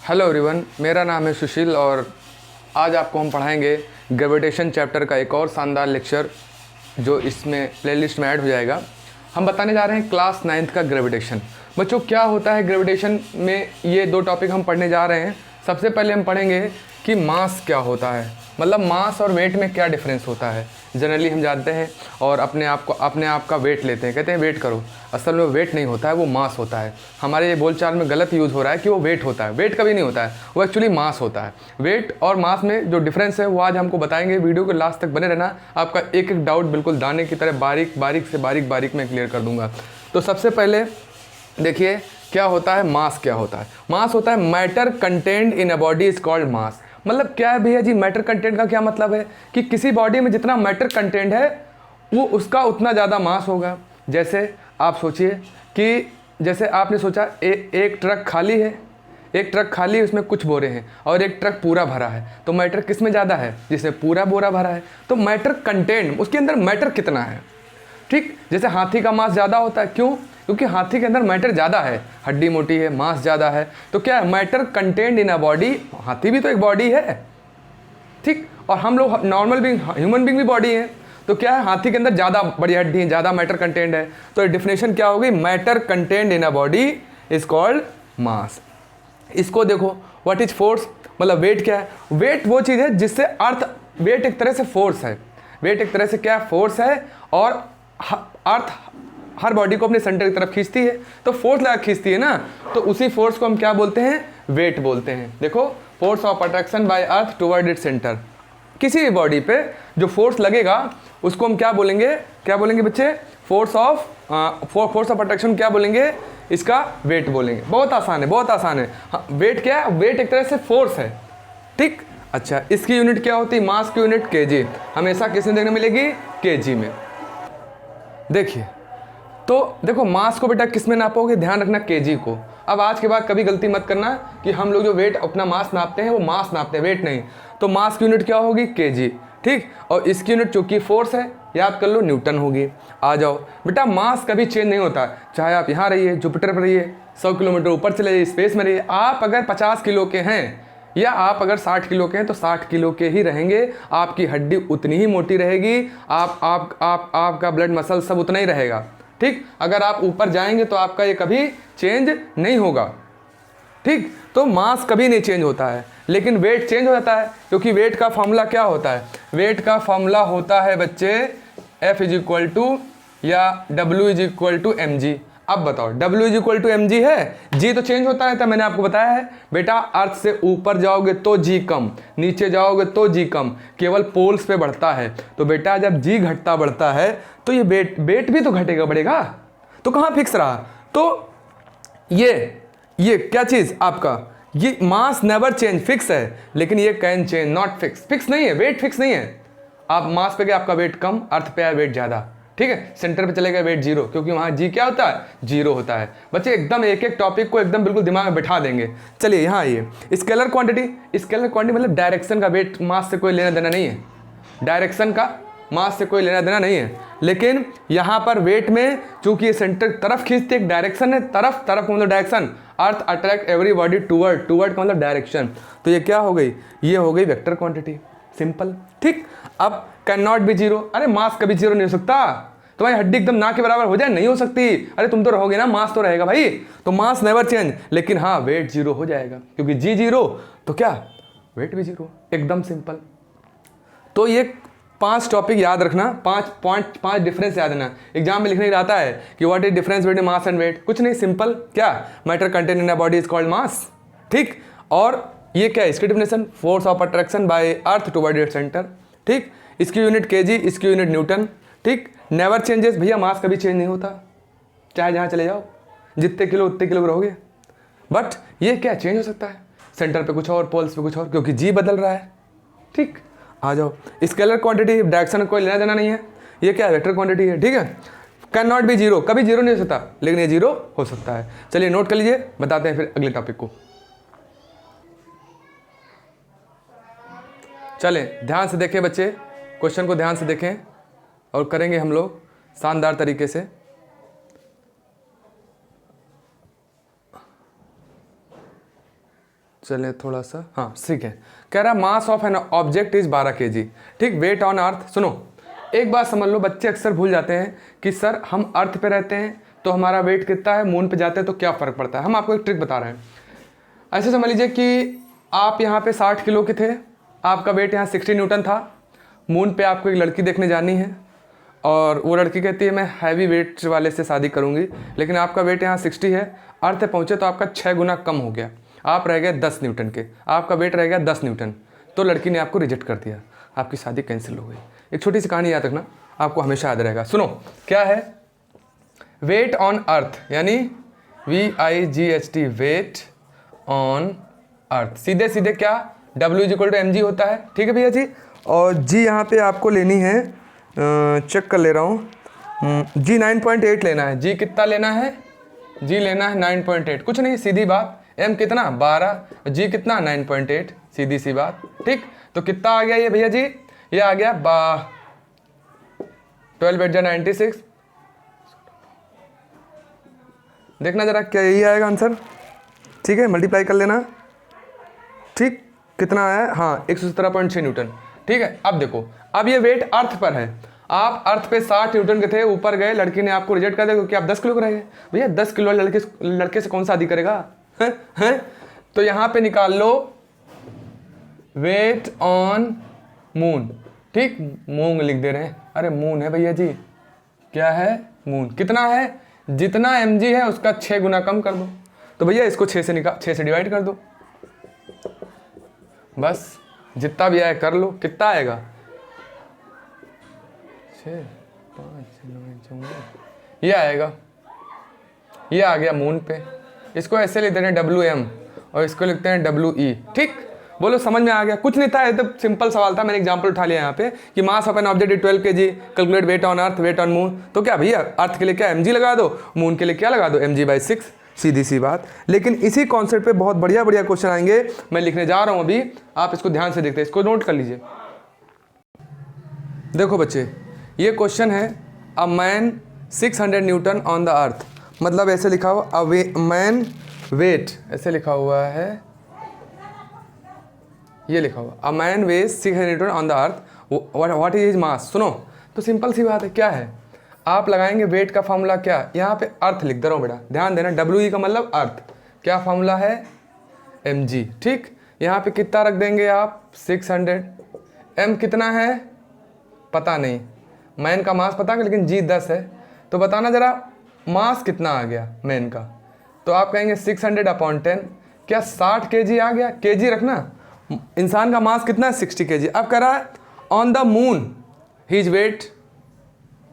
Hello everyone, मेरा नाम है सुशील और आज आपको हम पढ़ाएंगे ग्रेविटेशन चैप्टर का एक और शानदार लेक्चर जो इसमें प्लेलिस्ट में ऐड हो जाएगा। हम बताने जा रहे हैं क्लास 9th का ग्रेविटेशन। बच्चों, क्या होता है ग्रेविटेशन में, ये दो टॉपिक हम पढ़ने जा रहे हैं। सबसे पहले हम पढ़ेंगे कि मास क्या होता है, मतलब मास और वेट में क्या डिफरेंस होता है। जनरली हम जानते हैं और अपने आप का वेट लेते हैं, कहते हैं वेट करो। असल में वेट नहीं होता है, वो मास होता है। हमारे ये बोलचाल में गलत यूज़ हो रहा है कि वो वेट होता है। वेट कभी नहीं होता है, वो एक्चुअली मास होता है। वेट और मास में जो डिफरेंस है वो आज हमको बताएंगे। वीडियो के लास्ट तक बने रहना, आपका एक एक डाउट बिल्कुल दाने की तरह बारीक बारीक में क्लियर कर दूंगा। तो सबसे पहले देखिए क्या होता है मास। क्या होता है मास? होता है matter content in a body is called मास। मतलब क्या है भैया जी, मैटर कंटेंट का क्या मतलब है कि किसी बॉडी में जितना मैटर कंटेंट है वो उसका उतना ज़्यादा मास होगा। जैसे आप सोचिए कि जैसे आपने सोचा एक ट्रक खाली है, एक ट्रक खाली है, उसमें कुछ बोरे हैं, और एक ट्रक पूरा भरा है, तो मैटर किस में ज़्यादा है? जिसमें पूरा बोरा भरा है। तो मैटर कंटेंट, उसके अंदर मैटर कितना है। ठीक, जैसे हाथी का मास ज़्यादा होता है, क्यों? क्योंकि हाथी के अंदर मैटर ज़्यादा है, हड्डी मोटी है, मास ज़्यादा है। तो क्या है? Matter content in a body. हाथी भी तो एक बॉडी है, ठीक, और हम लोग नॉर्मल भी ह्यूमन बीइंग भी बॉडी है। तो क्या है? हाथी के अंदर ज़्यादा बड़ी हड्डी है, ज़्यादा मैटर कंटेंट है। तो डेफिनेशन क्या होगी? Matter content in a body is called मास। इसको देखो, व्हाट इज फोर्स, मतलब वेट क्या है? वेट वो चीज़ है जिससे अर्थ, वेट एक तरह से फोर्स है। वेट एक तरह से क्या है? फोर्स है, और अर्थ हर बॉडी को अपने सेंटर की तरफ खींचती है, तो फोर्स लगा खींचती है ना, तो उसी फोर्स को हम क्या बोलते हैं? वेट बोलते हैं। देखो, force of attraction by earth toward its centre. किसी भी बॉडी पे जो फोर्स लगेगा उसको हम क्या बोलेंगे? क्या बोलेंगे बच्चे? फोर्स ऑफ अट्रैक्शन क्या बोलेंगे? इसका वेट बोलेंगे। बहुत आसान है, बहुत आसान है। हाँ, वेट क्या है? वेट एक तरह से फोर्स है, ठीक। अच्छा, इसकी यूनिट क्या होती है? मास की यूनिट केजी। हमेशा किस में देखने मिलेगी? केजी में। देखिए, तो देखो मास को बेटा किस में नापोगे? ध्यान रखना, केजी को। अब आज के बाद कभी गलती मत करना कि हम लोग जो वेट अपना मास नापते हैं वो मास नापते हैं, वेट नहीं। तो मास की यूनिट क्या होगी? केजी, ठीक। और इसकी यूनिट चूंकि फोर्स है, याद कर लो, न्यूटन होगी। आ जाओ बेटा, मास कभी चेंज नहीं होता, चाहे आप यहाँ रहिए, जुपिटर पर रहिए, 100 किलोमीटर ऊपर चले जाइए, स्पेस में रहिए। आप अगर 50 किलो के हैं या आप अगर 60 किलो के हैं तो 60 किलो के ही रहेंगे। आपकी हड्डी उतनी ही मोटी रहेगी, आपका ब्लड मसल सब उतना ही रहेगा, ठीक। अगर आप ऊपर जाएंगे तो आपका ये कभी चेंज नहीं होगा, ठीक। तो मास कभी नहीं चेंज होता है, लेकिन वेट चेंज हो जाता है, क्योंकि वेट का फॉर्मूला क्या होता है? वेट का फॉर्मूला होता है बच्चे F इज इक्वल टू या W is equal to mg। अब बताओ, W is equal to mg है, G तो चेंज होता रहता है, मैंने आपको बताया है बेटा। अर्थ से ऊपर जाओगे तो G कम, नीचे जाओगे तो G कम, केवल पोल्स पे बढ़ता है। तो बेटा जब G घटता बढ़ता है तो ये वेट भी तो घटेगा बढ़ेगा, तो कहाँ फिक्स रहा? तो ये क्या चीज़ आपका, ये मास नेवर चेंज, फिक्स है, लेकिन ये can change, not fix. Fix नहीं है, वेट फिक्स नहीं है। आप मास पे गए, आपका वेट कम, अर्थ पे आया वेट ज़्यादा, ठीक है। सेंटर पे चले गए वेट जीरो, क्योंकि वहाँ जी क्या होता है? जीरो होता है। बच्चे एकदम एक एक टॉपिक को एकदम बिल्कुल दिमाग में बैठा देंगे। चलिए यहाँ आइए, स्केलर क्वांटिटी। स्केलर क्वांटिटी मतलब डायरेक्शन का वेट, मास से कोई लेना देना नहीं है। डायरेक्शन का मास से कोई लेना देना नहीं है, लेकिन यहाँ पर वेट में चूंकि ये सेंटर तरफ खींचती है, एक डायरेक्शन है, तरफ का मतलब direction. Earth attract every body toward का मतलब डायरेक्शन। तो ये क्या हो गई? ये हो गई वेक्टर क्वांटिटी, सिंपल, ठीक। अब कैन नॉट बी जीरो। अरे मास कभी जीरो नहीं हो सकता। तुम्हारी हड्डी एकदम ना के बराबर हो जाए, नहीं हो सकती। अरे तुम तो रहोगे ना, मास तो रहेगा भाई। तो मास नेवर चेंज, लेकिन हाँ वेट जीरो हो जाएगा, क्योंकि जी जीरो तो क्या, वेट भी जीरो, एकदम सिंपल। तो ये 5 टॉपिक याद रखना, 5 डिफरेंस याद रखना। एग्जाम में लिखने आता है कि what is difference between mass and weight, कुछ नहीं, सिंपल। क्या? Matter content in a body is called mass, ठीक। और ये क्या है? इसकी definition force of attraction by earth toward its centre, ठीक। इसकी यूनिट केजी, इसकी यूनिट न्यूटन, ठीक। नेवर चेंजेस, भैया मास कभी चेंज नहीं होता, चाहे जहाँ चले जाओ, जितने किलो उतने किलो रहोगे। बट ये क्या चेंज हो सकता है? सेंटर पे कुछ और, पोल्स पे कुछ और, क्योंकि जी बदल रहा है, ठीक। आ जाओ, स्केलर क्वांटिटी, डायरेक्शन कोई लेना देना नहीं है। ये क्या है? वेक्टर क्वांटिटी है, ठीक है। कैन नॉट बी जीरो, कभी जीरो नहीं हो सकता, लेकिन ये जीरो हो सकता है। चलिए नोट कर लीजिए, बताते हैं फिर अगले टॉपिक को। चले ध्यान से देखें बच्चे, क्वेश्चन को ध्यान से देखें और करेंगे हम लोग शानदार तरीके से। चले थोड़ा सा, हाँ ठीक है। कह रहा मास of an object is 12 kg, ठीक। वेट ऑन अर्थ, सुनो एक बात समझ लो, बच्चे अक्सर भूल जाते हैं कि सर हम अर्थ पे रहते हैं तो हमारा वेट कितना है, मून पे जाते हैं तो क्या फ़र्क पड़ता है। हम आपको एक ट्रिक बता रहे हैं। ऐसे समझ लीजिए कि आप यहाँ पे 60 किलो के थे, आपका वेट यहाँ 60 न्यूटन था। मून पे आपको एक लड़की देखने जानी है और वो लड़की कहती है मैं हैवी वेट वाले से शादी करूँगी, लेकिन आपका वेट यहाँ 60 है। अर्थ पे पहुँचे तो आपका 6 गुना कम हो गया, आप रह गए 10 न्यूटन के, आपका वेट रह गया 10 न्यूटन। तो लड़की ने आपको रिजेक्ट कर दिया, आपकी शादी कैंसिल हो गई। एक छोटी सी कहानी याद रखना, आपको हमेशा याद रहेगा। सुनो क्या है वेट ऑन अर्थ, यानी VIGHT, वेट ऑन अर्थ। सीधे सीधे क्या W = mg होता है, ठीक है भैया जी। और G यहाँ पे आपको लेनी है, चेक कर ले रहा हूँ, G 9.8 लेना है। G कितना लेना है, G लेना है 9.8, कुछ नहीं सीधी बात। M कितना 12, G कितना 9.8, सीधी सी बात, ठीक। तो कितना आ गया ये भैया जी, ये आ गया 12 8 96। देखना जरा क्या यही आएगा आंसर, ठीक है। मल्टीप्लाई कर लेना, ठीक। कितना आया, हाँ 117.6 न्यूटन, ठीक है। अब देखो, अब ये वेट अर्थ पर है, आप अर्थ पे 60 न्यूटन के थे, ऊपर गए, लड़की ने आपको रिजेक्ट कर दिया क्योंकि आप 10 किलो के रह गए। भैया 10 किलो लड़के से कौन शादी करेगा, हैं? तो यहाँ पे निकाल लो वेट ऑन मून, ठीक। मूंग लिख दे रहे हैं, अरे मून है भैया जी, क्या है मून। कितना है, जितना mg है उसका 6 गुना कम कर दो। तो भैया इसको 6 से डिवाइड कर दो, बस जितना भी आए कर लो। कितना आएगा 6 5 9 14, ये आएगा, ये आ गया मून पे। इसको ऐसे लिखते हैं WM और इसको लिखते हैं WE, ठीक। बोलो समझ में आ गया, कुछ नहीं था, एकदम सिंपल सवाल था। मैंने एग्जांपल उठा लिया यहाँ पे कि mass of an object is 12 kg, calculate weight on earth, weight on moon. तो क्या भैया अर्थ के लिए क्या mg लगा दो, मून के लिए क्या लगा दो mg/6, सीधी सी बात। लेकिन इसी कॉन्सेप्ट पे बहुत बढ़िया बढ़िया क्वेश्चन आएंगे, मैं लिखने जा रहा हूँ अभी, आप इसको ध्यान से देखते हैं, इसको नोट कर लीजिए। देखो बच्चे, ये क्वेश्चन है a man 600 newton on the अर्थ, मतलब ऐसे लिखा हुआ अ मैन वेट, ऐसे लिखा हुआ है, ये लिखा हुआ a man weighs 600 newton on the earth, what is his mass. सुनो तो सिंपल सी बात है, क्या है, आप लगाएंगे वेट का फॉर्मूला क्या, यहाँ पे अर्थ लिख दे रहा हूँ बेटा, ध्यान देना। WE का मतलब अर्थ, क्या फॉर्मूला है mg, ठीक। यहाँ पे कितना रख देंगे आप 600, m कितना है पता नहीं, मैन का मास पता है लेकिन G 10 है, तो बताना जरा मास कितना आ गया मैन का। तो आप कहेंगे 600/10, क्या 60 kg आ गया, kg रखना। इंसान का मास कितना है 60 kg। अब कह रहा है on the moon his weight,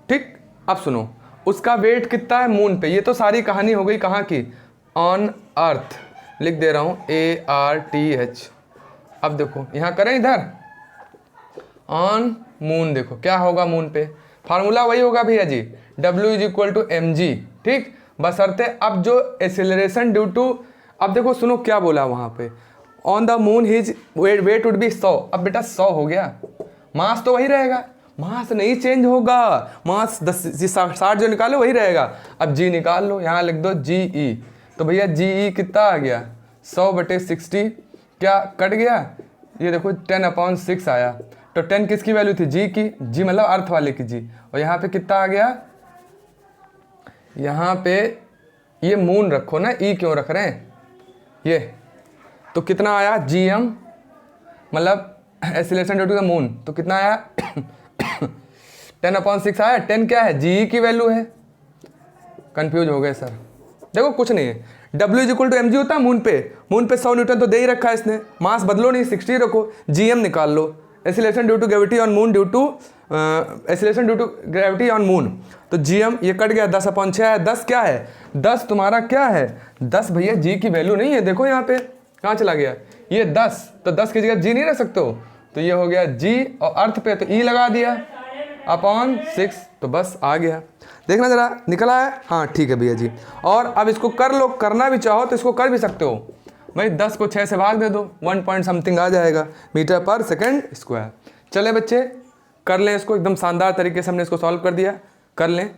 ठीक। अब सुनो उसका वेट कितना है मून पे, ये तो सारी कहानी हो गई कहाँ की, ऑन अर्थ। लिख दे रहा हूँ ARTH। अब देखो यहाँ करें इधर ऑन मून, देखो क्या होगा मून पे, फार्मूला वही होगा भैया जी, W = mg, ठीक। बशर्ते अब जो एक्सेलरेशन ड्यू टू, अब देखो सुनो क्या बोला वहाँ पे, on the moon his weight would be 100। अब बेटा 100 हो गया, मास तो वही रहेगा, मास नहीं चेंज होगा, मास 60 जो निकालो वही रहेगा। अब G निकाल लो, यहाँ लिख दो GE। तो भैया GE कितना आ गया 100/60, क्या कट गया, ये देखो 10/6 आया। तो 10 किसकी वैल्यू थी, G की, G मतलब अर्थ वाले की G। और यहाँ पे कितना आ गया, यहाँ पे ये मून रखो ना, E क्यों रख रहे हैं ये, तो कितना आया GM मतलब acceleration due to the moon, तो कितना आया 10/6 आया। 10 क्या है, GE की वैल्यू है। कंफ्यूज हो गए सर, देखो कुछ नहीं है, W = mg होता है मून पे 100 न्यूटन तो दे ही रखा है इसने, मास बदलो नहीं 60 रखो, GM निकाल लो, acceleration due to gravity on moon, due to acceleration due to gravity on moon. तो GM ये कट गया, 10/6 है। 10 क्या है, 10 तुम्हारा क्या है 10 भैया G की वैल्यू नहीं है, देखो यहाँ पे कहाँ चला गया ये 10, तो 10 की जगह G नहीं रख सकते हो, तो ये हो गया G, और अर्थ पे तो E लगा दिया /6, तो बस आ गया। देखना जरा निकला है, हाँ ठीक है भैया जी। और अब इसको कर लो, करना भी चाहो तो इसको कर भी सकते हो भाई, 10 को 6 से भाग दे दो, 1 पॉइंट समथिंग आ जाएगा मीटर/सेकंड स्क्वायर। चले बच्चे कर लें इसको, एकदम शानदार तरीके से हमने इसको सॉल्व कर दिया, कर लें।